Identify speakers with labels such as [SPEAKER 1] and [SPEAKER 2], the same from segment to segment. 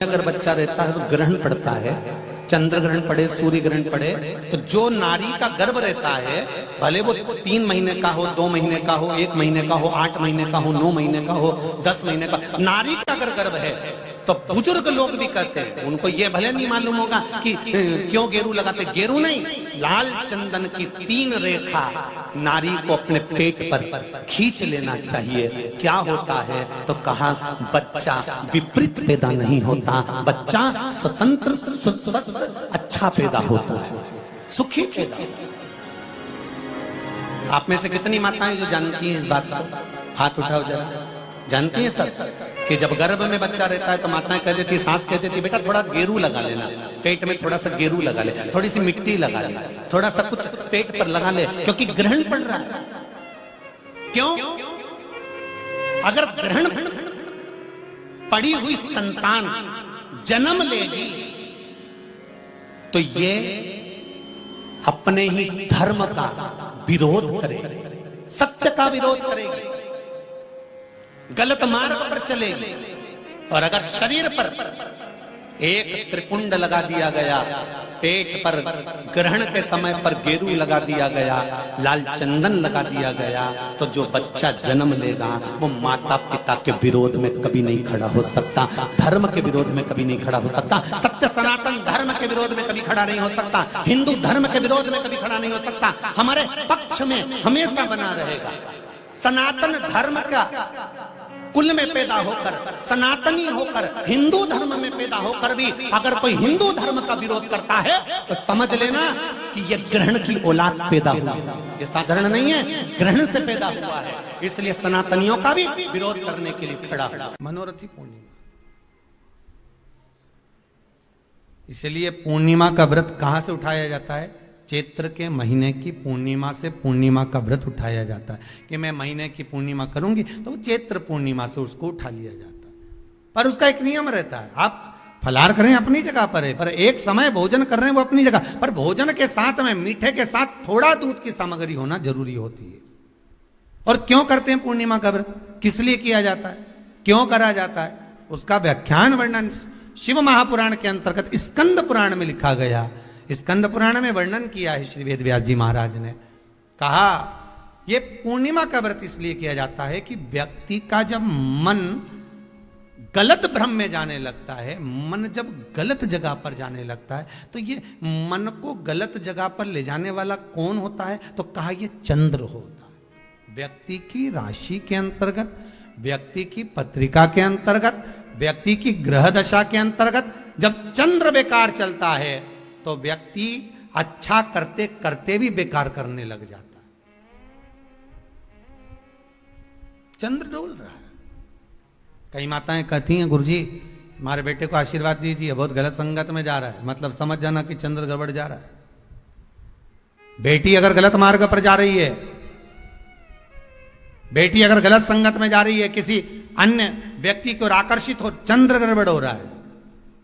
[SPEAKER 1] अगर बच्चा रहता है तो ग्रहण पड़ता है, चंद्र ग्रहण पड़े, सूर्य ग्रहण पड़े, तो जो नारी का गर्भ रहता है, भले वो 3 महीने का हो, 2 महीने का हो, 1 महीने का हो, 8 महीने का हो, 9 महीने का हो, 10 महीने का, नारी का अगर गर्भ है तो बुजुर्ग लोग भी कहते हैं, उनको ये भले नहीं मालूम होगा कि क्यों गेरू लगाते, गेरू नहीं, लाल चंदन की 3 रेखा नारी को अपने पेट पर खींच लेना चाहिए। क्या होता है तो कहा, बच्चा विपरीत पैदा नहीं होता, बच्चा स्वतंत्र स्वस्थ अच्छा पैदा होता है, सुखी पैदा। आप में से कितनी माताएं जो जानती हैं इस बात को, हाथ उठाओ जरा। जानती हैं सब कि जब गर्भ में बच्चा रहता है तो माताएं कह देती, सास कहती थी, बेटा थोड़ा गेरू लगा लेना, पेट में थोड़ा सा गेरू लगा ले, थोड़ी सी मिट्टी लगा ले, थोड़ा सा कुछ पेट पर लगा ले, क्योंकि ग्रहण पड़ रहा है। क्यों? अगर ग्रहण पड़ी हुई संतान जन्म लेगी तो ये अपने ही धर्म का विरोध करेगी, सत्य का विरोध करेगी, गलत मार्ग पर चलेगी। और अगर शरीर पर एक त्रिपुंड लगा दिया गया, पेट पर ग्रहण के समय पर गेरू लगा दिया गया, लाल चंदन लगा दिया गया, तो जो बच्चा जन्म लेगा वो माता पिता के विरोध में कभी नहीं खड़ा हो सकता, धर्म के विरोध में कभी नहीं खड़ा हो सकता, सत्य सनातन धर्म के विरोध में कभी खड़ा नहीं हो सकता, हिंदू धर्म के विरोध में कभी खड़ा नहीं हो सकता, हमारे पक्ष में हमेशा बना रहेगा। सनातन धर्म का कुल में पैदा होकर, सनातनी होकर, हिंदू धर्म में पैदा होकर भी अगर कोई हिंदू धर्म का विरोध करता है तो समझ लेना कि यह ग्रहण की औलाद पैदा हुआ है, ये साधारण नहीं है, ग्रहण से पैदा हुआ है। इसलिए सनातनियों का भी विरोध करने के लिए खड़ा है। मनोरथी पूर्णिमा, इसलिए पूर्णिमा का व्रत कहां से उठाया जाता है? चैत्र के महीने की पूर्णिमा से पूर्णिमा का व्रत उठाया जाता है कि मैं महीने की पूर्णिमा करूंगी तो वो चैत्र पूर्णिमा से उसको उठा लिया जाता है। पर उसका एक नियम रहता है, आप फलाहार करें अपनी जगह पर है, पर एक समय भोजन कर रहे हैं वो अपनी जगह पर, भोजन के साथ में मीठे के साथ थोड़ा दूध की सामग्री होना जरूरी होती है। और क्यों करते हैं पूर्णिमा का व्रत, किस लिए किया जाता है, क्यों करा जाता है, उसका व्याख्यान वर्णन शिव महापुराण के अंतर्गत स्कंद पुराण में लिखा गया। स्कंद पुराण में वर्णन किया है श्री वेद व्यास जी महाराज ने, कहा ये पूर्णिमा का व्रत इसलिए किया जाता है कि व्यक्ति का जब मन गलत भ्रम में जाने लगता है, मन जब गलत जगह पर जाने लगता है, तो ये मन को गलत जगह पर ले जाने वाला कौन होता है? तो कहा ये चंद्र होता है। व्यक्ति की राशि के अंतर्गत, व्यक्ति की पत्रिका के अंतर्गत, व्यक्ति की ग्रह दशा के अंतर्गत जब चंद्र बेकार चलता है तो व्यक्ति अच्छा करते करते भी बेकार करने लग जाता है। चंद्र डोल रहा है। कई माताएं कहती हैं, गुरुजी हमारे बेटे को आशीर्वाद दीजिए, बहुत गलत संगत में जा रहा है, मतलब समझ जाना कि चंद्र गड़बड़ जा रहा है। बेटी अगर गलत मार्ग पर जा रही है, बेटी अगर गलत संगत में जा रही है, किसी अन्य व्यक्ति की ओर आकर्षित हो, चंद्र गड़बड़ हो रहा है,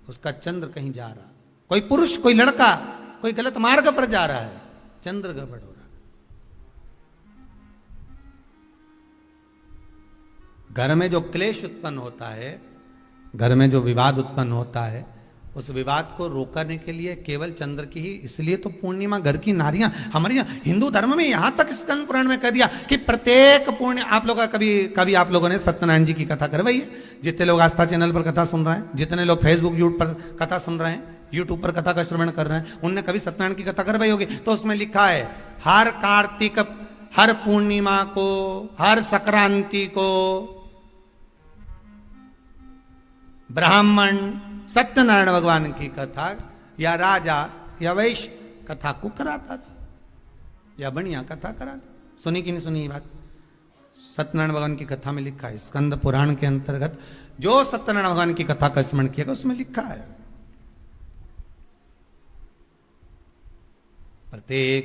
[SPEAKER 1] उसका चंद्र कहीं जा रहा है। कोई पुरुष, कोई लड़का कोई गलत मार्ग पर जा रहा है, चंद्र गड़बड़ हो रहा है। घर में जो क्लेश उत्पन्न होता है, घर में जो विवाद उत्पन्न होता है, उस विवाद को रोकने के लिए केवल चंद्र की ही, इसलिए तो पूर्णिमा घर की नारियां, हमारे हिंदू धर्म में यहां तक स्कंद पुराण में कह दिया कि प्रत्येक आप लोग कभी आप लोगों ने सत्यनारायण जी की कथा करवाई है? जितने लोग आस्था चैनल पर कथा सुन रहे हैं, जितने लोग फेसबुक यूट्यूब पर कथा सुन रहे हैं, यूट्यूब पर कथा का श्रवण कर रहे हैं, उनने कभी सत्यनारायण की कथा करवाई होगी। तो उसमें लिखा है, हर कार्तिक, हर पूर्णिमा को, हर संक्रांति को ब्राह्मण सत्यनारायण भगवान की कथा या राजा या वैश्य कथा को कराता था, या बढ़िया कथा कराता। सुनी कि नहीं सुनी ये बात? सत्यनारायण भगवान की कथा में लिखा है, स्कंद पुराण के अंतर्गत जो सत्यनारायण भगवान की कथा का स्मरण किया उसमें लिखा है, प्रत्येक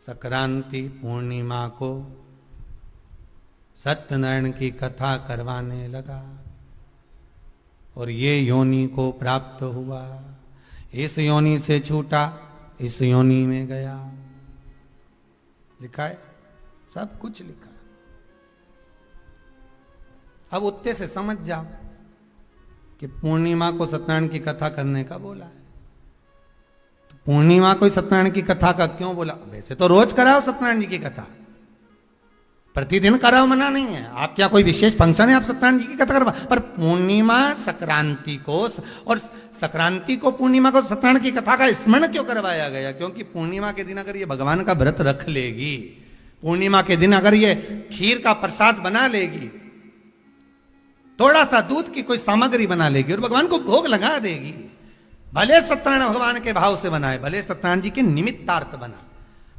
[SPEAKER 1] संक्रांति पूर्णिमा को सत्यनारायण की कथा करवाने लगा और ये योनि को प्राप्त हुआ, इस योनि से छूटा, इस योनि में गया। लिखा है, सब कुछ लिखा है। अब उत्ते से समझ जाओ कि पूर्णिमा को सत्यनारायण की कथा करने का बोला है। तो पूर्णिमा को सत्यनारायण की कथा का क्यों बोला? वैसे तो रोज कराओ सत्यनारायण जी की कथा, प्रतिदिन कराओ, मना नहीं है। आप क्या कोई विशेष फंक्शन है आप सत्यनारायण जी की कथा करवा, पर पूर्णिमा संक्रांति को और संक्रांति को पूर्णिमा को सत्यनारायण की कथा का स्मरण क्यों करवाया गया? क्योंकि पूर्णिमा के दिन अगर ये भगवान का व्रत रख लेगी, पूर्णिमा के दिन अगर ये खीर का प्रसाद बना लेगी, थोड़ा सा दूध की कोई सामग्री बना लेगी और भगवान को भोग लगा देगी, भले सत्यनारायण भगवान के भाव से बनाए, भले सत्यनारायण जी के निमित्तार्थ बना,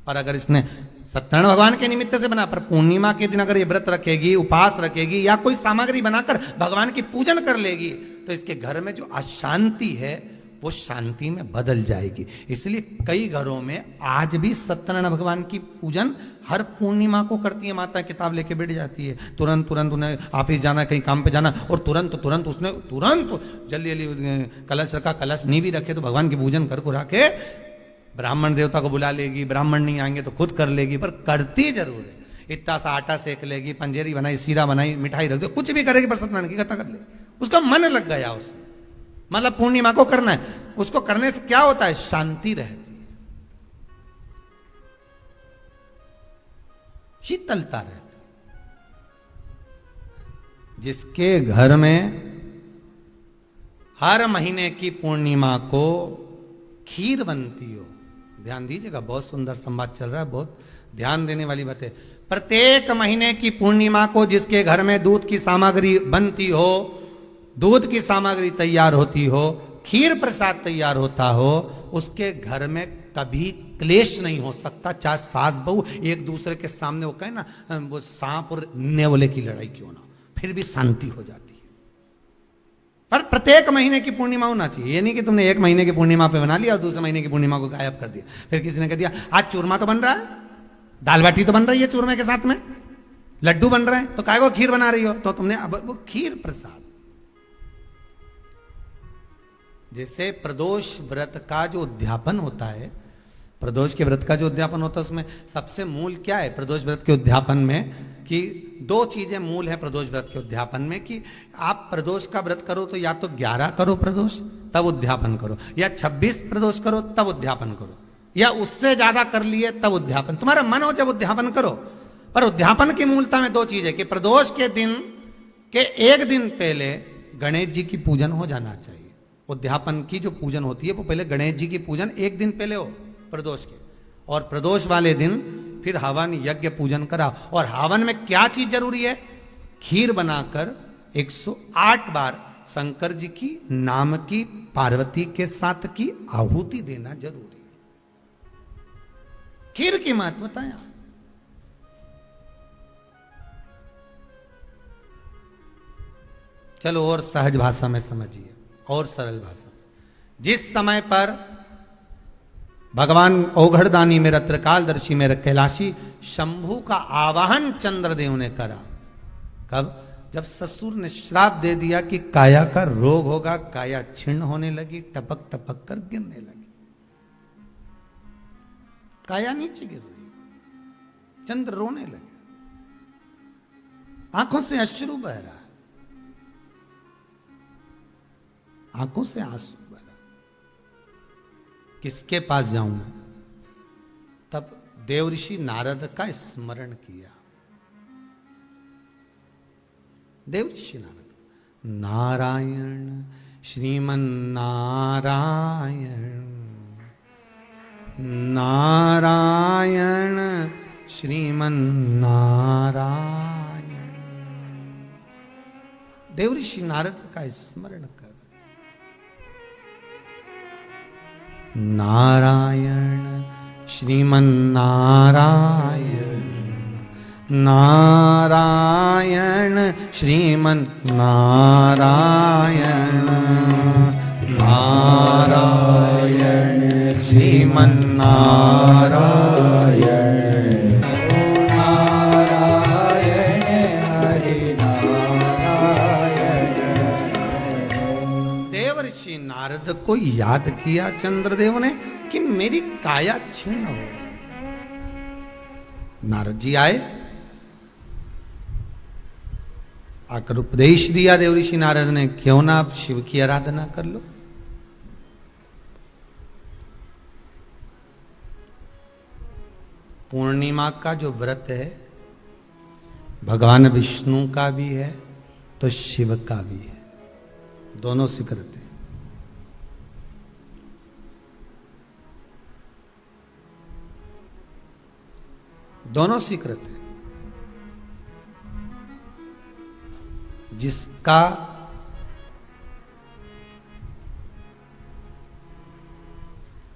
[SPEAKER 1] पर अगर इसने सत्यनारायण भगवान के निमित्त से बना, पर पूर्णिमा के दिन अगर ये व्रत रखेगी, उपास रखेगी या कोई सामग्री बनाकर भगवान की पूजन कर लेगी, तो इसके घर में जो अशांति है वो शांति में बदल जाएगी। इसलिए कई घरों में आज भी सत्यनारायण भगवान की पूजन हर पूर्णिमा को करती है। माता किताब लेके बैठ जाती है, तुरंत उन्हें ऑफिस जाना, कहीं काम पे जाना, और तुरंत उसने जल्दी जल्दी कलश रखा, कलश नहीं भी रखे तो भगवान की पूजन कर को रखे, ब्राह्मण देवता को बुला लेगी, ब्राह्मण नहीं आएंगे तो खुद कर लेगी, पर करती जरूर है। इतना सा आटा सेक लेगी, पंजेरी बनाई, सीरा बनाई, मिठाई रख दो, कुछ भी करेगी पर सत्यनारायण की कथा कर ले, उसका मन लग गया उसमें। मतलब पूर्णिमा को करना है, उसको करने से क्या होता है? शांति रहती है, शीतलता रहती है। जिसके घर में हर महीने की पूर्णिमा को खीर बनती हो, ध्यान दीजिएगा, बहुत सुंदर संवाद चल रहा है, बहुत ध्यान देने वाली बात है। प्रत्येक महीने की पूर्णिमा को जिसके घर में दूध की सामग्री बनती हो, दूध की सामग्री तैयार होती हो, खीर प्रसाद तैयार होता हो, उसके घर में कभी क्लेश नहीं हो सकता। चाहे सास बहू एक दूसरे के सामने वो कहे ना, वो सांप और नेवले की लड़ाई क्यों ना, फिर भी शांति हो जाती है। पर प्रत्येक महीने की पूर्णिमा होना चाहिए। ये नहीं कि तुमने एक महीने की पूर्णिमा पे बना लिया और दूसरे महीने की पूर्णिमा को गायब कर दिया। फिर किसी ने कह दिया आज चूरमा तो बन रहा है, दाल बाटी तो बन रही है चूरमे के साथ में, लड्डू बन रहे हैं, तो काय को खीर बना रही हो? तो तुमने अब वो खीर प्रसाद। जैसे प्रदोष व्रत का जो उद्यापन होता है, प्रदोष के व्रत का जो उद्यापन होता है, उसमें सबसे मूल क्या है प्रदोष व्रत के उद्यापन में? कि दो चीजें मूल है प्रदोष व्रत के उद्यापन में, कि आप प्रदोष का व्रत करो तो या तो 11 करो प्रदोष तब उद्यापन करो, या 26 प्रदोष करो तब उद्यापन करो, या उससे ज्यादा कर लिए तब उद्यापन। तुम्हारा मन हो जब उद्यापन करो। पर उद्यापन की मूलता में दो चीजें, कि प्रदोष के दिन के एक दिन पहले गणेश जी की पूजन हो जाना चाहिए। उद्यापन की जो पूजन होती है वो पहले गणेश जी की पूजन एक दिन पहले हो प्रदोष के, और प्रदोष वाले दिन फिर हवन यज्ञ पूजन करा। और हवन में क्या चीज जरूरी है? खीर बनाकर 108 बार शंकर जी की नाम की पार्वती के साथ की आहुति देना जरूरी है। खीर की महत्वता है। चलो और सहज भाषा में समझिए, और सरल भाषा। जिस समय पर भगवान औघड़दानी मेरा त्रिकालदर्शी मेरा कैलाशी शंभु का आवाहन चंद्रदेव ने करा, कब? जब ससुर ने श्राप दे दिया कि काया का रोग होगा, काया छिन्न होने लगी, टपक टपक कर गिरने लगी, काया नीचे गिर रही, चंद्र रोने लगे, आंखों से अश्रु बह रहा, आंखों से आंसू बह रहा, किसके पास जाऊं मैं? तब देवऋषि नारद का स्मरण किया। देवऋषि नारद, नारायण श्रीमन नारायण, नारायण श्रीमन नारायण। देवऋषि नारद का स्मरण कर, नारायण श्रीमन नारायण, नारायण श्रीमन नारायण, नारायण श्रीमन नारायण, नारायण हरि नारायण। देवर्षि नारद को याद किया चंद्रदेव ने कि मेरी काया क्षीण हो। नारद जी आए, आकर उपदेश दिया देव ऋषि नारद ने, क्यों ना आप शिव की आराधना कर लो। पूर्णिमा का जो व्रत है भगवान विष्णु का भी है तो शिव का भी है, दोनों स्वीकृत है। दोनों स्वीकृत है। जिसका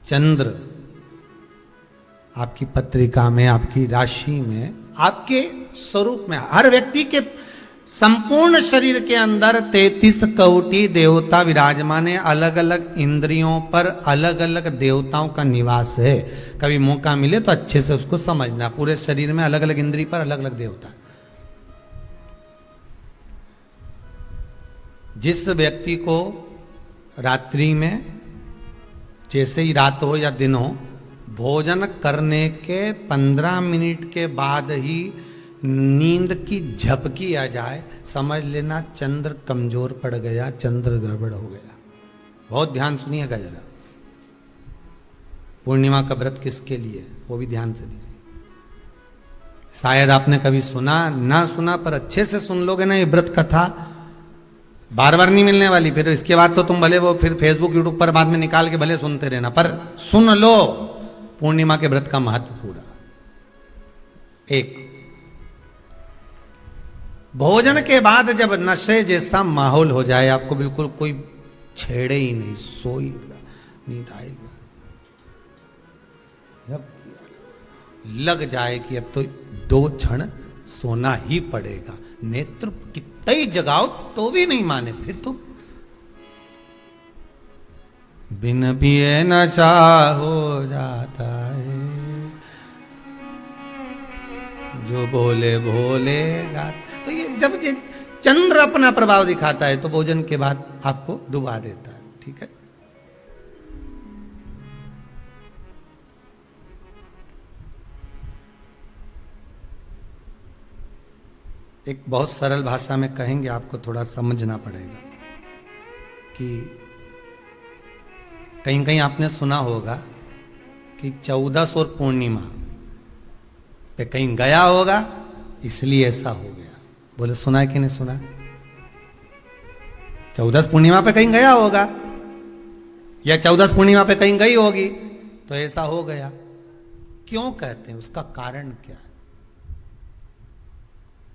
[SPEAKER 1] चंद्र आपकी पत्रिका में, आपकी राशि में, आपके स्वरूप में, हर व्यक्ति के संपूर्ण शरीर के अंदर 33 कोटि देवता विराजमान है। अलग अलग इंद्रियों पर अलग अलग देवताओं का निवास है। कभी मौका मिले तो अच्छे से उसको समझना। पूरे शरीर में अलग अलग इंद्रिय पर अलग अलग देवता। जिस व्यक्ति को रात्रि में, जैसे ही रात हो या दिन हो, भोजन करने के 15 मिनट के बाद ही नींद की झपकी आ जाए, समझ लेना चंद्र कमजोर पड़ गया, चंद्र गड़बड़ हो गया। बहुत ध्यान सुनिएगा जरा। पूर्णिमा का व्रत किसके लिए, वो भी ध्यान से दीजिए। शायद आपने कभी सुना ना सुना, पर अच्छे से सुन लोगे ना ये व्रत कथा, बार बार नहीं मिलने वाली। फिर इसके बाद तो तुम भले वो फिर फेसबुक यूट्यूब पर बाद में निकाल के भले सुनते रहना, पर सुन लो पूर्णिमा के व्रत का महत्व पूरा। एक, भोजन के बाद जब नशे जैसा माहौल हो जाए, आपको बिल्कुल कोई छेड़े ही नहीं, सोई नींद आएगा, जब लग जाए कि अब तो 2 क्षण सोना ही पड़ेगा, नेत्र कितना ही जगाओ तो भी नहीं माने, फिर तो बिन पिए नशा हो जाता है, जो बोले भोले गाता। तो ये जब ये चंद्र अपना प्रभाव दिखाता है तो भोजन के बाद आपको डुबा देता है। ठीक है, एक बहुत सरल भाषा में कहेंगे, आपको थोड़ा समझना पड़ेगा कि कहीं कहीं आपने सुना होगा कि 14 और पूर्णिमा पे कहीं गया होगा इसलिए ऐसा हो गया। बोले सुना है कि नहीं सुना? 14 पूर्णिमा पे कहीं गया होगा या 14 पूर्णिमा पे कहीं गई होगी तो ऐसा हो गया। क्यों कहते हैं, उसका कारण क्या है?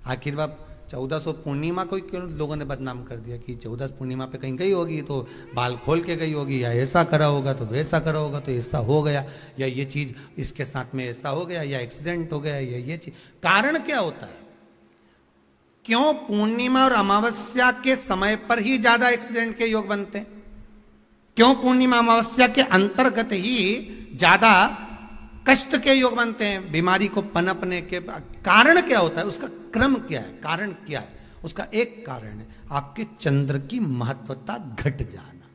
[SPEAKER 1] आखिर बात 1400 पूर्णिमा को क्यों लोगों ने बदनाम कर दिया कि 14 पूर्णिमा पे कहीं गई होगी तो बाल खोल के गई होगी, या ऐसा करा होगा तो वैसा करा होगा तो ऐसा हो गया, या ये चीज इसके साथ में ऐसा हो गया, या एक्सीडेंट हो गया, या ये चीज। कारण क्या होता है? क्यों पूर्णिमा और अमावस्या के समय पर ही ज्यादा एक्सीडेंट के योग बनते हैं? क्यों पूर्णिमा अमावस्या के अंतर्गत ही ज्यादा कष्ट के योग बनते हैं, बीमारी को पनपने के? कारण क्या होता है? उसका क्रम क्या है? कारण क्या है? उसका एक कारण है आपके चंद्र की महत्वता घट जाना।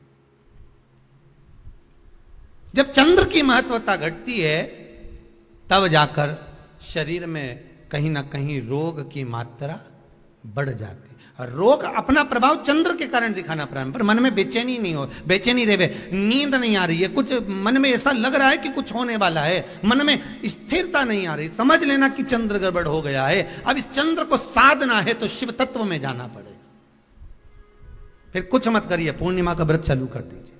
[SPEAKER 1] जब चंद्र की महत्वता घटती है तब जाकर शरीर में कहीं ना कहीं रोग की मात्रा बढ़ जाती है। रोग अपना प्रभाव चंद्र के कारण दिखाना प्रारंभ, पर मन में बेचैनी नहीं हो, बेचैनी रहे, नींद नहीं आ रही है, कुछ मन में ऐसा लग रहा है कि कुछ होने वाला है, मन में स्थिरता नहीं आ रही, समझ लेना कि चंद्र गड़बड़ हो गया है। अब इस चंद्र को साधना है तो शिव तत्व में जाना पड़ेगा। फिर कुछ मत करिए, पूर्णिमा का व्रत चालू कर दीजिए।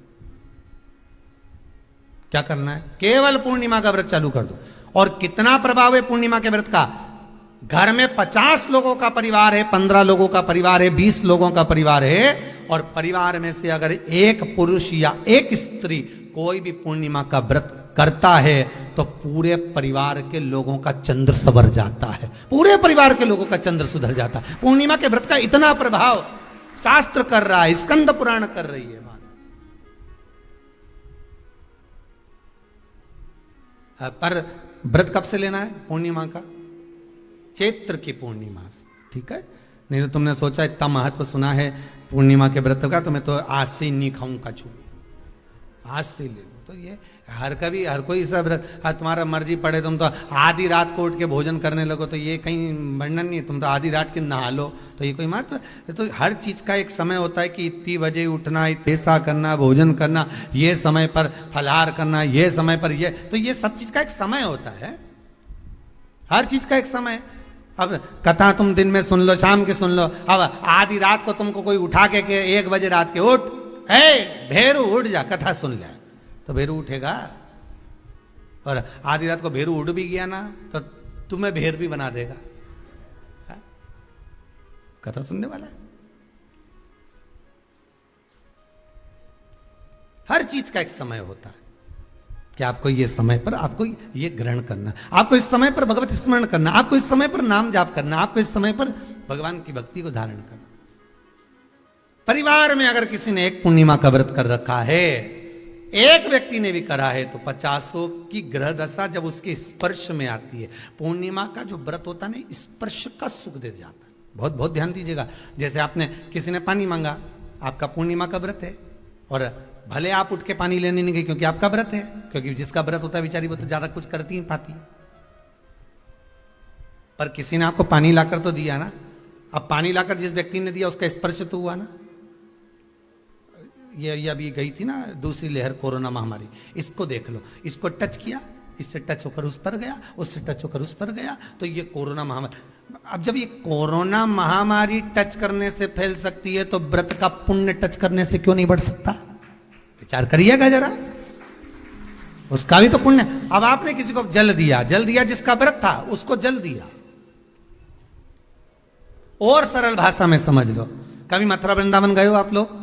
[SPEAKER 1] क्या करना है? केवल पूर्णिमा का व्रत चालू कर दो। और कितना प्रभाव है पूर्णिमा के व्रत का? घर में 50 लोगों का परिवार है, 15 लोगों का परिवार है, 20 लोगों का परिवार है, और परिवार में से अगर एक पुरुष या एक स्त्री कोई भी पूर्णिमा का व्रत करता है तो पूरे परिवार के लोगों का चंद्र संवर जाता है, पूरे परिवार के लोगों का चंद्र सुधर जाता है। पूर्णिमा के व्रत का इतना प्रभाव शास्त्र कर रहा है, स्कंद पुराण कर रही है। पर व्रत कब से लेना है पूर्णिमा का? चैत्र की पूर्णिमा से, ठीक है? नहीं तो तुमने सोचा इतना महत्व सुना है पूर्णिमा के व्रत का तो मैं तो आज से ही नहीं खाऊं कछू, आज से ले लो। तो ये हर कोई सब तुम्हारा मर्जी पड़े, तुम तो आधी रात को उठ के भोजन करने लगो, तो ये कहीं वर्णन नहीं है। तुम तो आधी रात के नहा लो, तो ये कोई महत्व? तो हर चीज का एक समय होता है कि इतनी बजे उठना, ऐसा करना, भोजन करना, ये समय पर फलाहार करना, ये समय पर ये, तो ये सब चीज का एक समय होता है, हर चीज का एक समय। अब कथा तुम दिन में सुन लो, शाम के सुन लो, अब आधी रात को तुमको कोई उठा के 1 बजे रात के उठ, भेरू उठ जा, कथा सुन ले, तो भेरू उठेगा? और आधी रात को भेरू उठ भी गया ना तो तुम्हें भेर भी बना देगा। हा? कथा सुनने वाला है। हर चीज का एक समय होता है कि आपको ये समय पर आपको ये ग्रहण करना, आपको इस समय पर भगवत स्मरण करना, आपको इस समय पर नाम जाप करना, आपको इस समय पर भगवान की भक्ति को धारण करना। परिवार में अगर किसी ने एक पूर्णिमा का व्रत कर रखा है, एक व्यक्ति ने भी करा है, तो 50 की ग्रह दशा जब उसके स्पर्श में आती है, पूर्णिमा का जो व्रत होता है ना, स्पर्श का सुख दे जाता है। बहुत बहुत ध्यान दीजिएगा। जैसे आपने किसी ने पानी मांगा, आपका पूर्णिमा का व्रत है, और भले आप उठ के पानी लेने नहीं गए क्योंकि आपका व्रत है, क्योंकि जिसका व्रत होता है बेचारी वो तो ज्यादा कुछ करती नहीं पाती, पर किसी ने आपको पानी लाकर तो दिया ना। अब पानी लाकर जिस व्यक्ति ने दिया उसका स्पर्श तो हुआ ना। ये अभी गई थी ना दूसरी लहर कोरोना महामारी, इसको देख लो, इसको टच किया, इससे टच होकर उस पर गया, उससे टच होकर उस पर गया, तो ये कोरोना महामारी। अब जब ये कोरोना महामारी टच करने से फैल सकती है, तो व्रत का पुण्य टच करने से क्यों नहीं बढ़ सकता? विचार करिएगा जरा, उसका भी तो पुण्य। अब आपने किसी को जल दिया, जिसका व्रत था उसको जल दिया। और सरल भाषा में समझ लो, कभी मथुरा वृंदावन गए हो आप लोग?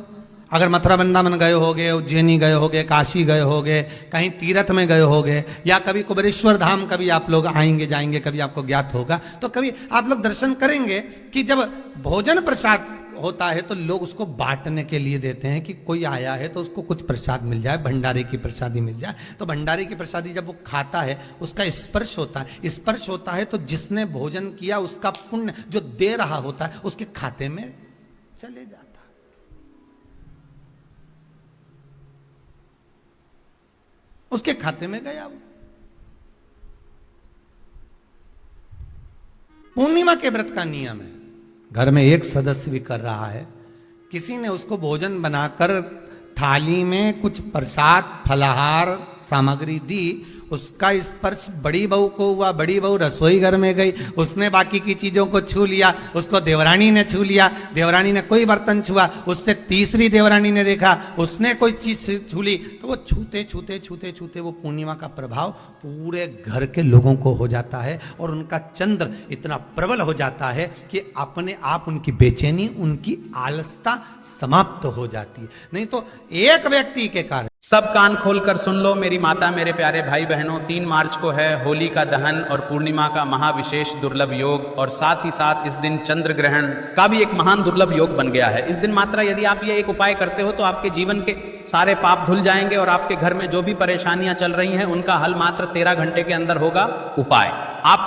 [SPEAKER 1] अगर मथुरा वृंदावन गए होगे, उज्जैनी गए होगे, काशी गए होगे, कहीं तीर्थ में गए होगे, या कभी कुबेरेश्वर धाम कभी आप लोग आएंगे जाएंगे, कभी आपको ज्ञात होगा, तो कभी आप लोग दर्शन करेंगे कि जब भोजन प्रसाद होता है तो लोग उसको बांटने के लिए देते हैं कि कोई आया है तो उसको कुछ प्रसाद मिल जाए, भंडारे की प्रसादी मिल जाए। तो भंडारे की प्रसादी जब वो खाता है, उसका स्पर्श होता है, स्पर्श होता है तो जिसने भोजन किया उसका पुण्य जो दे रहा होता है उसके खाते में चले जाता है। उसके खाते में गया वो। पूर्णिमा के व्रत का नियम है, घर में एक सदस्य भी कर रहा है, किसी ने उसको भोजन बनाकर थाली में कुछ प्रसाद फलाहार सामग्री दी, उसका स्पर्श बड़ी बहू को हुआ, बड़ी बहू रसोई घर में गई, उसने बाकी की चीजों को छू लिया, उसको देवरानी ने छू लिया, देवरानी ने कोई बर्तन छुआ, उससे तीसरी देवरानी ने देखा, उसने कोई चीज छू ली, तो वो छूते छूते छूते छूते वो पूर्णिमा का प्रभाव पूरे घर के लोगों को हो जाता है, और उनका चंद्र इतना प्रबल हो जाता है कि अपने आप उनकी बेचैनी, उनकी आलसता समाप्त हो जाती है। नहीं तो एक व्यक्ति के कारण।
[SPEAKER 2] सब कान खोलकर सुन लो मेरी माता, मेरे प्यारे भाई बहनों, 3 मार्च को है होली का दहन और पूर्णिमा का महाविशेष दुर्लभ योग, और साथ ही साथ इस दिन चंद्र ग्रहण का भी एक महान दुर्लभ योग बन गया है। इस दिन मात्र यदि आप ये एक उपाय करते हो तो आपके जीवन के सारे पाप धुल जाएंगे, और आपके घर में जो भी परेशानियां चल रही हैं उनका हल मात्र 13 घंटे के अंदर होगा। उपाय आप